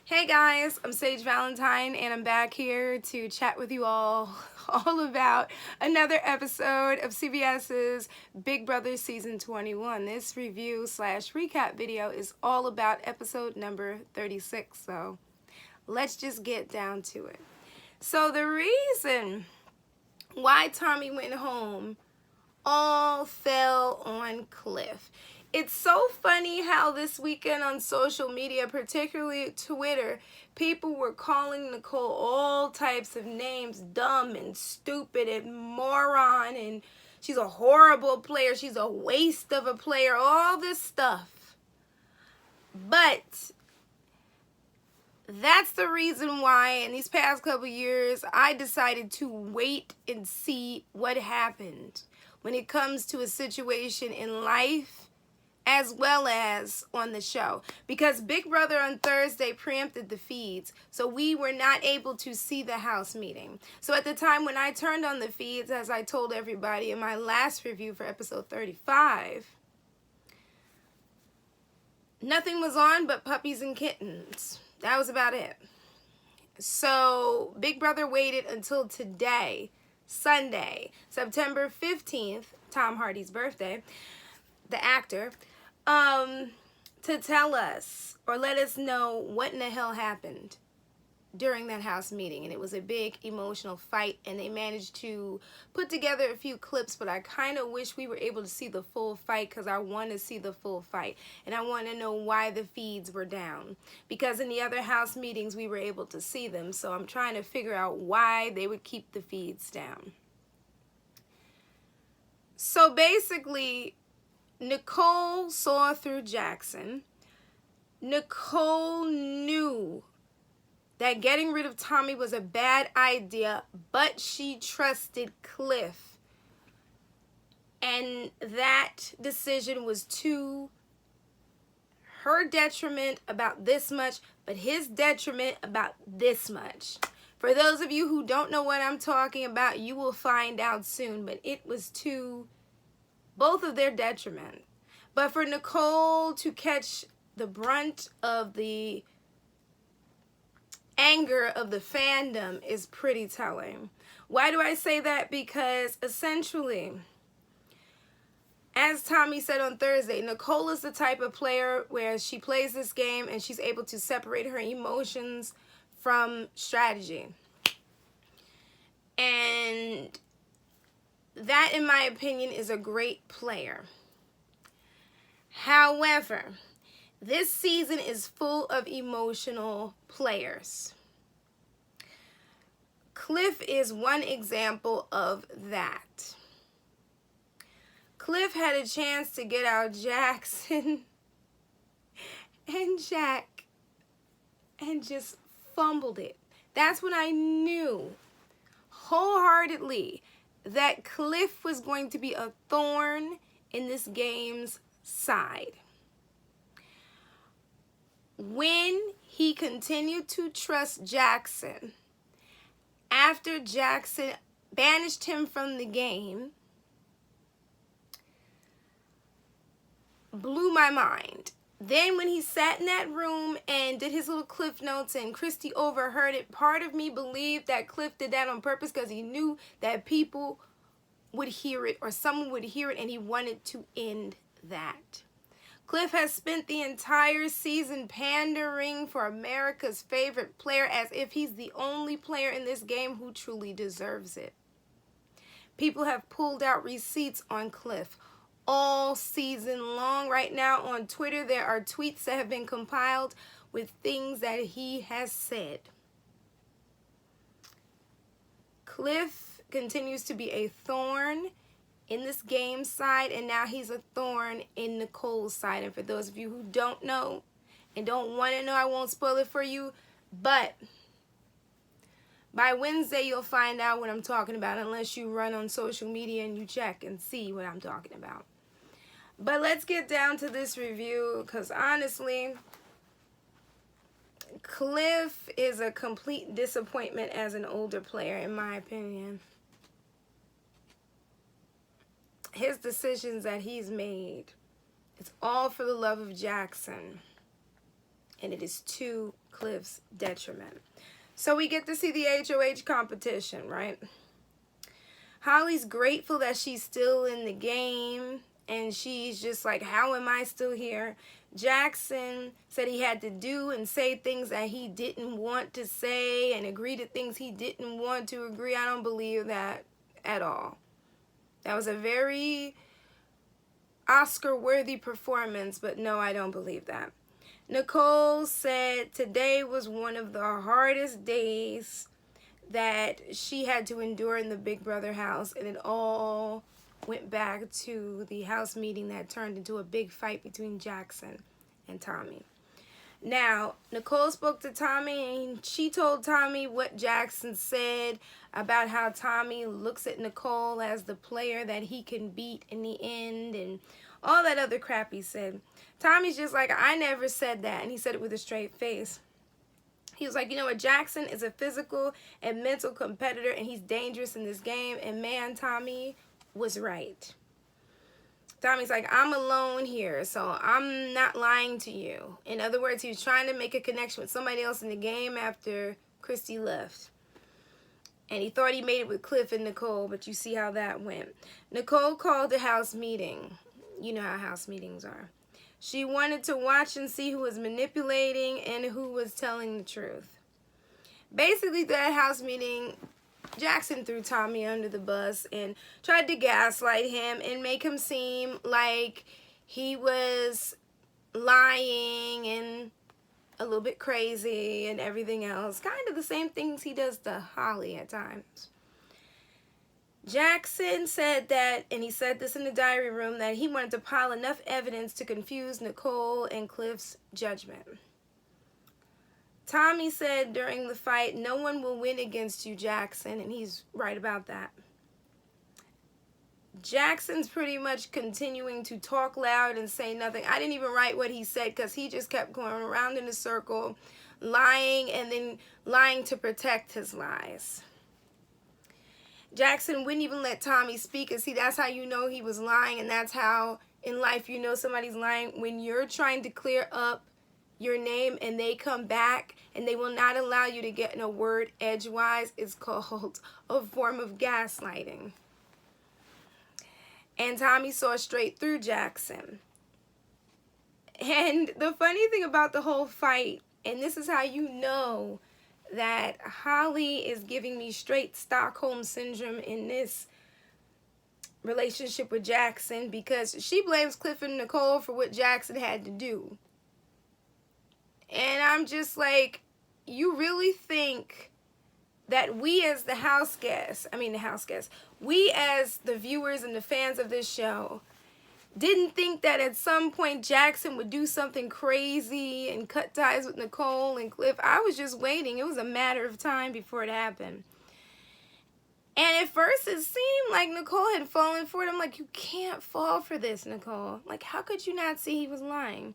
Hey guys, I'm Sage Valentine and I'm back here to chat with you all about another episode of CBS's Big Brother Season 21. This review slash recap video is all about episode number 36, so let's just get down to it. So the reason why Tommy went home all fell on Cliff. It's so funny how this weekend on social media, particularly Twitter, people were calling Nicole all types of names, dumb and stupid and moron, and she's a horrible player, she's a waste of a player, all this stuff. But that's the reason why in these past couple years I decided to wait and see what happened when it comes to a situation in life as well as on the show, because Big Brother on Thursday preempted the feeds, so we were not able to see the house meeting. So at the time when I turned on the feeds, as I told everybody in my last review for episode 35, nothing was on but puppies and kittens. That was about it. So Big Brother waited until today, Sunday, September 15th, Tom Hardy's birthday, the actor, to tell us or let us know what in the hell happened during that house meeting. And it was a big emotional fight, and they managed to put together a few clips, but I kind of wish we were able to see the full fight, because I want to see the full fight and I want to know why the feeds were down, because in the other house meetings we were able to see them. So I'm trying to figure out why they would keep the feeds down. So basically, Nicole saw through Jackson. Nicole knew that getting rid of Tommy was a bad idea, but she trusted Cliff. And that decision was to her detriment about this much, but his detriment about this much. For those of you who don't know what I'm talking about, you will find out soon, but it was to both of their detriment. But for Nicole to catch the brunt of the anger of the fandom is pretty telling. Why do I say that? Because essentially, as Tommy said on Thursday, Nicole is the type of player where she plays this game and she's able to separate her emotions from strategy. And that, in my opinion, is a great player. However, this season is full of emotional players. Cliff is one example of that. Cliff had a chance to get out Jackson and Jack and just fumbled it. That's when I knew wholeheartedly that Cliff was going to be a thorn in this game's side. When he continued to trust Jackson after Jackson banished him from the game, blew my mind. Then when he sat in that room and did his little Cliff notes and Christy overheard it, part of me believed that Cliff did that on purpose because he knew that people would hear it or someone would hear it, and he wanted to end that. Cliff has spent the entire season pandering for America's favorite player as if he's the only player in this game who truly deserves it. People have pulled out receipts on Cliff all season long. Right now on Twitter, there are tweets that have been compiled with things that he has said. Cliff continues to be a thorn in this game side, and now he's a thorn in Nicole's side. And for those of you who don't know and don't want to know, I won't spoil it for you, but by Wednesday you'll find out what I'm talking about, unless you run on social media and you check and see what I'm talking about. But let's get down to this review, because honestly, Cliff is a complete disappointment as an older player, in my opinion. His decisions that he's made, it's all for the love of Jackson. and it is to Cliff's detriment. So we get to see the HOH competition, right? Holly's grateful that she's still in the game, and she's just like, how am I still here? Jackson said he had to do and say things that he didn't want to say and agree to things he didn't want to agree. I don't believe that at all. That was a very Oscar-worthy performance, but no, I don't believe that. Nicole said today was one of the hardest days that she had to endure in the Big Brother house, and it all went back to the house meeting that turned into a big fight between Jackson and Tommy. Now, Nicole spoke to Tommy, and she told Tommy what Jackson said about how Tommy looks at Nicole as the player that he can beat in the end, and all that other crap he said. Tommy's just like, I never said that, and he said it with a straight face. He was like, you know what, Jackson is a physical and mental competitor, and he's dangerous in this game, and man, Tommy was right. Tommy's like, I'm alone here, so I'm not lying to you. In other words, he was trying to make a connection with somebody else in the game after Christy left. And he thought he made it with Cliff and Nicole, but you see how that went. Nicole called a house meeting. You know how house meetings are. She wanted to watch and see who was manipulating and who was telling the truth. Basically, that house meeting, Jackson threw Tommy under the bus and tried to gaslight him and make him seem like he was lying and a little bit crazy and everything else. Kind of the same things he does to Holly at times. Jackson said that, and he said this in the diary room, that he wanted to pile enough evidence to confuse Nicole and Cliff's judgment. Tommy said during the fight, no one will win against you, Jackson, and he's right about that. Jackson's pretty much continuing to talk loud and say nothing. I didn't even write what he said because he just kept going around in a circle, lying and then lying to protect his lies. Jackson wouldn't even let Tommy speak, and see, that's how you know he was lying, and that's how in life you know somebody's lying. When you're trying to clear up your name and they come back and they will not allow you to get in a word edgewise, it's called a form of gaslighting. And Tommy saw straight through Jackson. And the funny thing about the whole fight, and this is how you know that Holly is giving me straight Stockholm syndrome in this relationship with Jackson, because she blames Cliff and Nicole for what Jackson had to do. And I'm just like, you really think that we as the house guests, we as the viewers and the fans of this show, didn't think that at some point Jackson would do something crazy and cut ties with Nicole and Cliff? I was just waiting. It was a matter of time before it happened. And at first it seemed like Nicole had fallen for it. I'm like, you can't fall for this, Nicole. Like, how could you not see he was lying?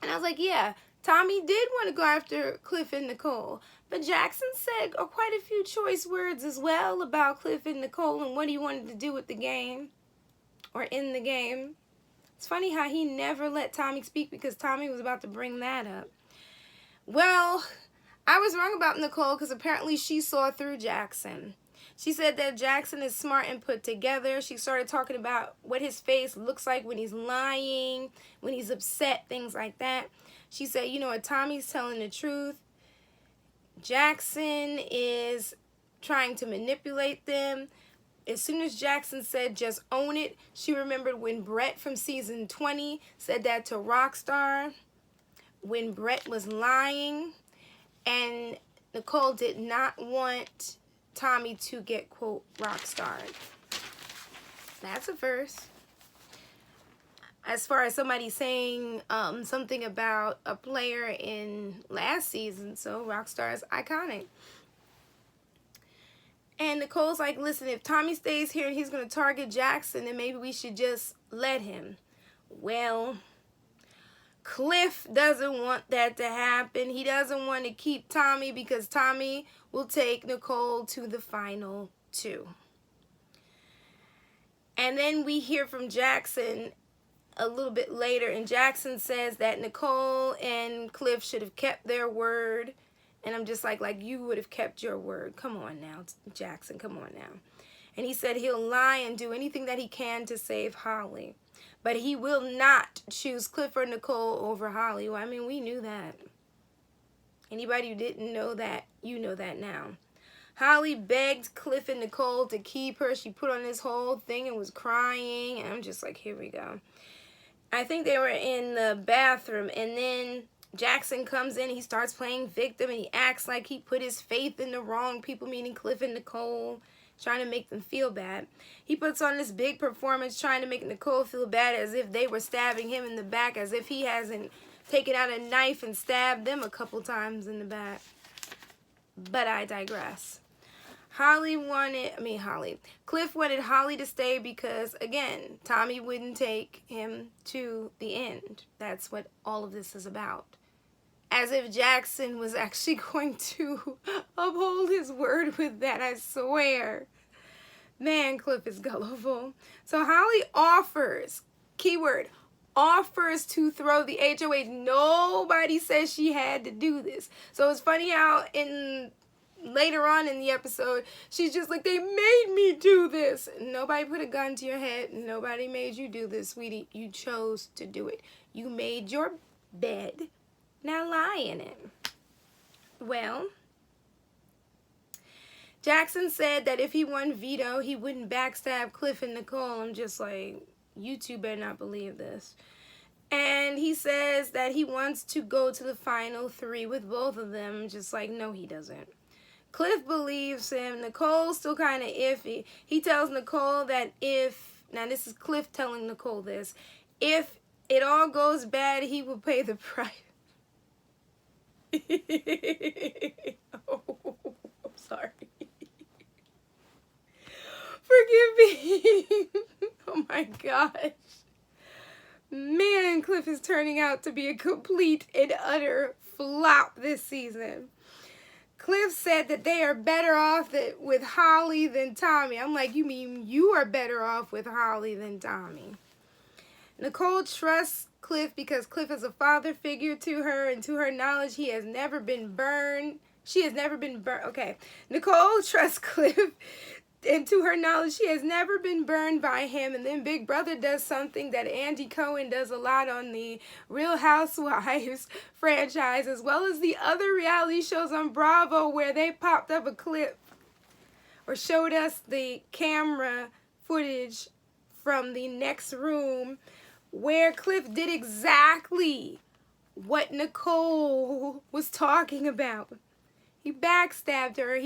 And I was like, yeah, Tommy did want to go after Cliff and Nicole. But Jackson said quite a few choice words as well about Cliff and Nicole and what he wanted to do with the game. Or in the game. It's funny how he never let Tommy speak, because Tommy was about to bring that up. Well, I was wrong about Nicole, because apparently she saw through Jackson. She said that Jackson is smart and put together. She started talking about what his face looks like when he's lying, when he's upset, things like that. She said, you know what, Tommy's telling the truth. Jackson is trying to manipulate them. As soon as Jackson said, just own it, she remembered when Brett from season 20 said that to Rockstar, when Brett was lying, and Nicole did not want Tommy to get, quote, rockstarred. That's a first. As far as somebody saying something about a player in last season, so Rockstar is iconic. And Nicole's like, listen, if Tommy stays here and he's going to target Jackson, then maybe we should just let him. Well, Cliff doesn't want that to happen. He doesn't want to keep Tommy because Tommy will take Nicole to the final 2. And then we hear from Jackson a little bit later, and Jackson says that Nicole and Cliff should have kept their word. And I'm just like you would have kept your word. Come on now, Jackson, come on now. And he said he'll lie and do anything that he can to save Holly. But he will not choose Cliff or Nicole over Holly. Well, I mean, we knew that. Anybody who didn't know that, you know that now. Holly begged Cliff and Nicole to keep her. She put on this whole thing and was crying. And I'm just like, here we go. I think they were in the bathroom. And then Jackson comes in. He starts playing victim. And he acts like he put his faith in the wrong people, meaning Cliff and Nicole, trying to make them feel bad. He puts on this big performance trying to make Nicole feel bad as if they were stabbing him in the back, as if he hasn't taken out a knife and stabbed them a couple times in the back. But I digress. Cliff wanted Holly to stay because, again, Tommy wouldn't take him to the end. That's what all of this is about. As if Jackson was actually going to uphold his word with that, I swear. Man, Cliff is gullible. So Holly offers, keyword, offers to throw the HOH. Nobody says she had to do this. So it's funny how later on in the episode, she's just like, they made me do this. Nobody put a gun to your head. Nobody made you do this, sweetie. You chose to do it. You made your bed. Now lie in it. Well, Jackson said that if he won veto, he wouldn't backstab Cliff and Nicole. I'm just like, you two better not believe this. And he says that he wants to go to the final 3 with both of them. Just like, no, he doesn't. Cliff believes him. Nicole's still kind of iffy. He tells Nicole that now this is Cliff telling Nicole this, if it all goes bad, he will pay the price. Oh, I'm sorry. Forgive me. Oh my gosh. Man, Cliff is turning out to be a complete and utter flop this season. Cliff said that they are better off with Holly than Tommy. I'm like, you mean you are better off with Holly than Tommy? Nicole trusts Cliff because Cliff is a father figure to her, and to her knowledge, he has never been burned. She has never been burned. Okay. Nicole trusts Cliff, and to her knowledge, she has never been burned by him. And then Big Brother does something that Andy Cohen does a lot on the Real Housewives franchise, as well as the other reality shows on Bravo, where they popped up a clip or showed us the camera footage from the next room where Cliff did exactly what Nicole was talking about. He backstabbed her.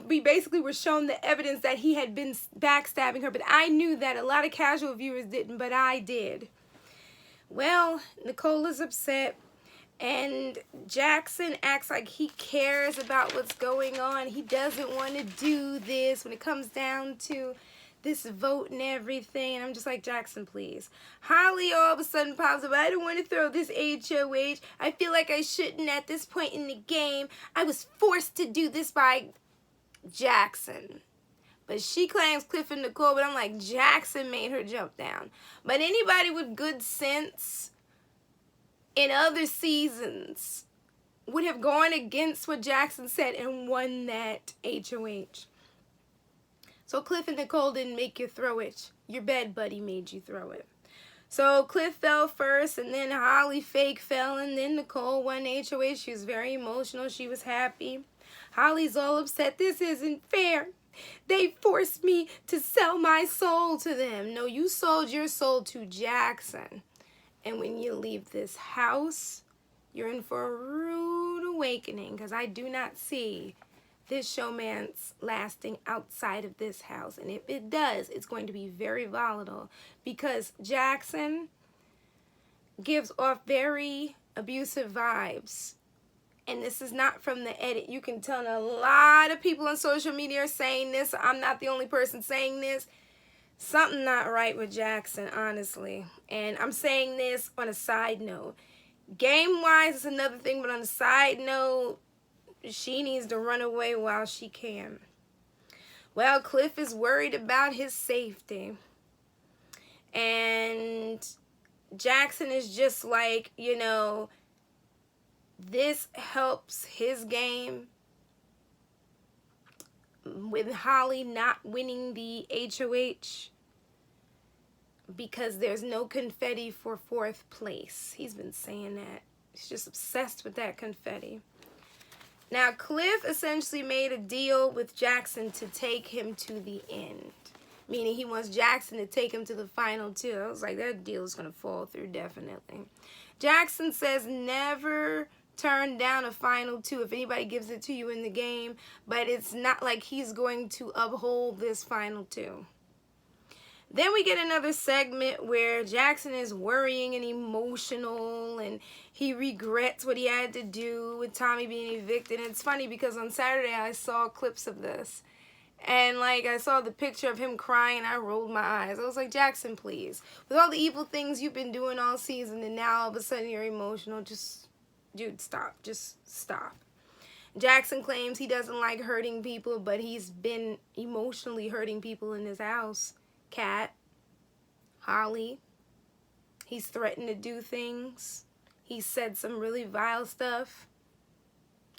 We basically were shown the evidence that he had been backstabbing her, but I knew that a lot of casual viewers didn't, but I did. Well, Nicole is upset, and Jackson acts like he cares about what's going on. He doesn't want to do this when it comes down to this vote and everything. And I'm just like, Jackson, please. Holly all of a sudden pops up. I don't want to throw this HOH. I feel like I shouldn't at this point in the game. I was forced to do this by Jackson. But she claims Cliff and Nicole, but I'm like, Jackson made her jump down. But anybody with good sense in other seasons would have gone against what Jackson said and won that HOH. So Cliff and Nicole didn't make you throw it. Your bed buddy made you throw it. So Cliff fell first, and then Holly fake fell, and then Nicole won HOH. She was very emotional. She was happy. Holly's all upset. This isn't fair. They forced me to sell my soul to them. No, you sold your soul to Jackson. And when you leave this house, you're in for a rude awakening, because I do not see this showmance lasting outside of this house. And if it does, it's going to be very volatile, because Jackson gives off very abusive vibes. And this is not from the edit. You can tell a lot of people on social media are saying this. I'm not the only person saying this. Something not right with Jackson, honestly. And I'm saying this on a side note. Game-wise, it's another thing, but on a side note, she needs to run away while she can. Well, Cliff is worried about his safety. And Jackson is just like, you know, this helps his game with Holly not winning the HOH because there's no confetti for 4th place. He's been saying that. He's just obsessed with that confetti. Now, Cliff essentially made a deal with Jackson to take him to the end, meaning he wants Jackson to take him to the final 2. I was like, that deal is going to fall through definitely. Jackson says never turn down a final 2 if anybody gives it to you in the game, but it's not like he's going to uphold this final 2. Then we get another segment where Jackson is worrying and emotional, and he regrets what he had to do with Tommy being evicted. And it's funny because on Saturday I saw clips of this, and like I saw the picture of him crying, and I rolled my eyes. I was like, Jackson, please, with all the evil things you've been doing all season, and now all of a sudden you're emotional, just, dude, stop. Just stop. Jackson claims he doesn't like hurting people, but he's been emotionally hurting people in his house. Kat, Holly, he's threatened to do things. He said some really vile stuff.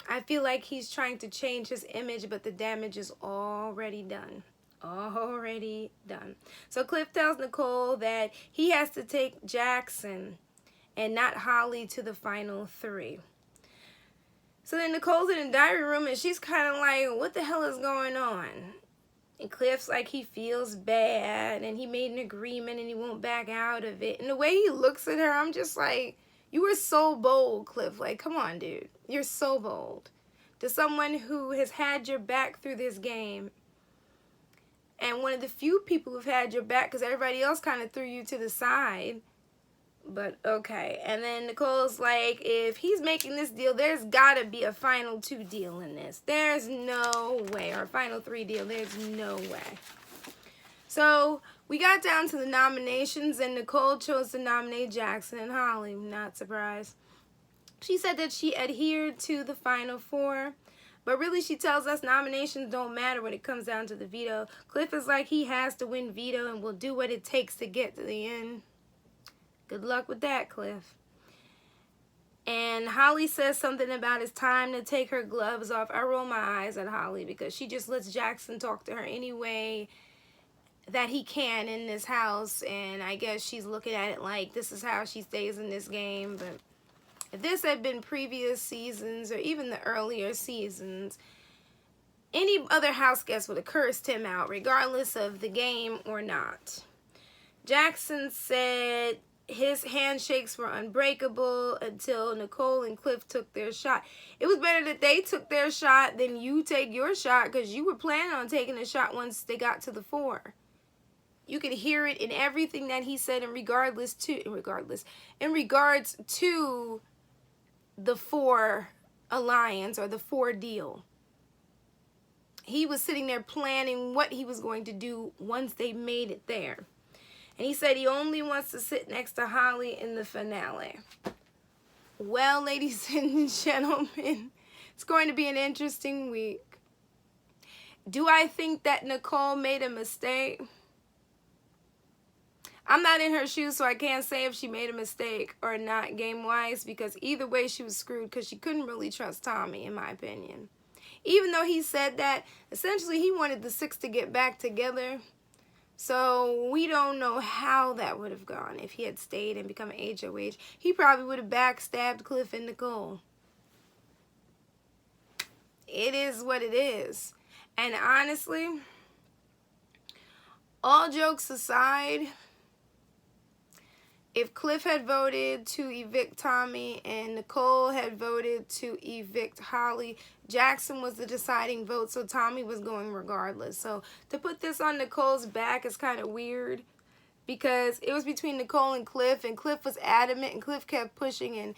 I feel like he's trying to change his image, but the damage is already done. Already done. So Cliff tells Nicole that he has to take Jackson and not Holly to the final 3. So then Nicole's in the diary room, and she's kind of like, what the hell is going on? And Cliff's like, he feels bad, and he made an agreement, and he won't back out of it. And the way he looks at her, I'm just like, you were so bold, Cliff. Like, come on, dude. You're so bold. To someone who has had your back through this game, and one of the few people who've had your back, because everybody else kind of threw you to the side. But okay. And then Nicole's like, if he's making this deal, there's got to be a final 2 deal in this. There's no way. Or a final 3 deal. There's no way. So we got down to the nominations, and Nicole chose to nominate Jackson and Holly. Not surprised. She said that she adhered to the final 4. But really, she tells us nominations don't matter when it comes down to the veto. Cliff is like, he has to win veto and will do what it takes to get to the end. Good luck with that, Cliff. And Holly says something about it's time to take her gloves off. I roll my eyes at Holly because she just lets Jackson talk to her any way that he can in this house. And I guess she's looking at it like this is how she stays in this game. But if this had been previous seasons or even the earlier seasons, any other house guest would have cursed him out regardless of the game or not. Jackson said his handshakes were unbreakable until Nicole and Cliff took their shot. It was better that they took their shot than you take your shot, because you were planning on taking a shot once they got to the 4. You could hear it in everything that he said in regards to the 4 alliance or the 4 deal. He was sitting there planning what he was going to do once they made it there. And he said he only wants to sit next to Holly in the finale. Well, ladies and gentlemen, it's going to be an interesting week. Do I think that Nicole made a mistake? I'm not in her shoes, so I can't say if she made a mistake or not game-wise, because either way she was screwed, because she couldn't really trust Tommy, in my opinion. Even though he said that, essentially he wanted the 6 to get back together. So we don't know how that would have gone if he had stayed and become an HOH. He probably would have backstabbed Cliff and Nicole. It is what it is. And honestly, all jokes aside, if Cliff had voted to evict Tommy and Nicole had voted to evict Holly, Jackson was the deciding vote, so Tommy was going regardless. So to put this on Nicole's back is kind of weird, because it was between Nicole and Cliff was adamant, and Cliff kept pushing, and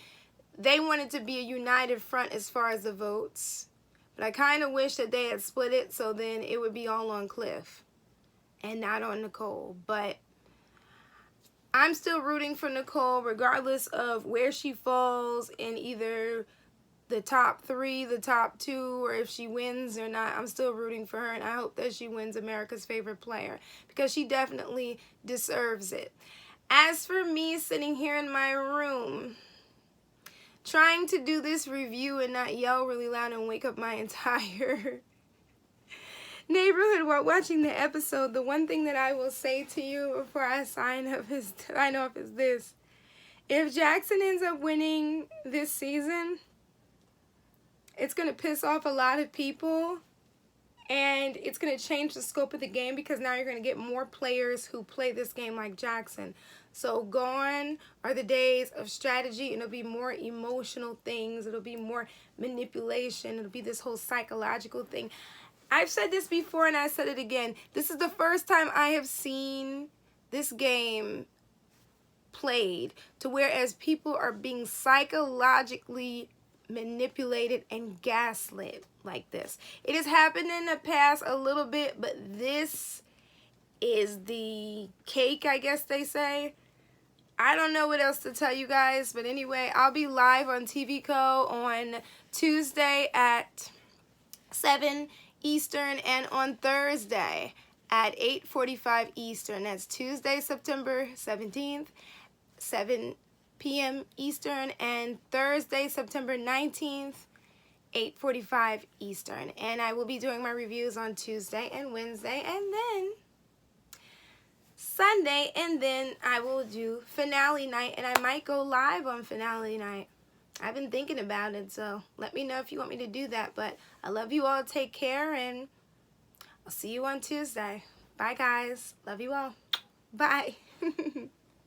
they wanted to be a united front as far as the votes. But I kind of wish that they had split it, so then it would be all on Cliff and not on Nicole. But I'm still rooting for Nicole regardless of where she falls in either the top 3, the top 2, or if she wins or not. I'm still rooting for her, and I hope that she wins America's Favorite Player because she definitely deserves it. As for me sitting here in my room trying to do this review and not yell really loud and wake up my entire neighborhood while watching the episode, the one thing that I will say to you before I sign off is this. If Jackson ends up winning this season, it's going to piss off a lot of people, and it's going to change the scope of the game because now you're going to get more players who play this game like Jackson. So gone are the days of strategy, and it'll be more emotional things. It'll be more manipulation. It'll be this whole psychological thing. I've said this before, and I said it again. This is the first time I have seen this game played to whereas people are being psychologically manipulated and gaslit like this. It has happened in the past a little bit, but this is the cake, I guess they say. I don't know what else to tell you guys, but anyway, I'll be live on TVCO on Tuesday at 7 Eastern and on Thursday at 8:45 Eastern. That's Tuesday, September 17th, 7 p.m. Eastern, and Thursday, September 19th, 8:45 Eastern. And I will be doing my reviews on Tuesday and Wednesday, and then Sunday, and then I will do finale night, and I might go live on finale night. I've been thinking about it, so let me know if you want me to do that. But I love you all. Take care, and I'll see you on Tuesday. Bye, guys. Love you all. Bye.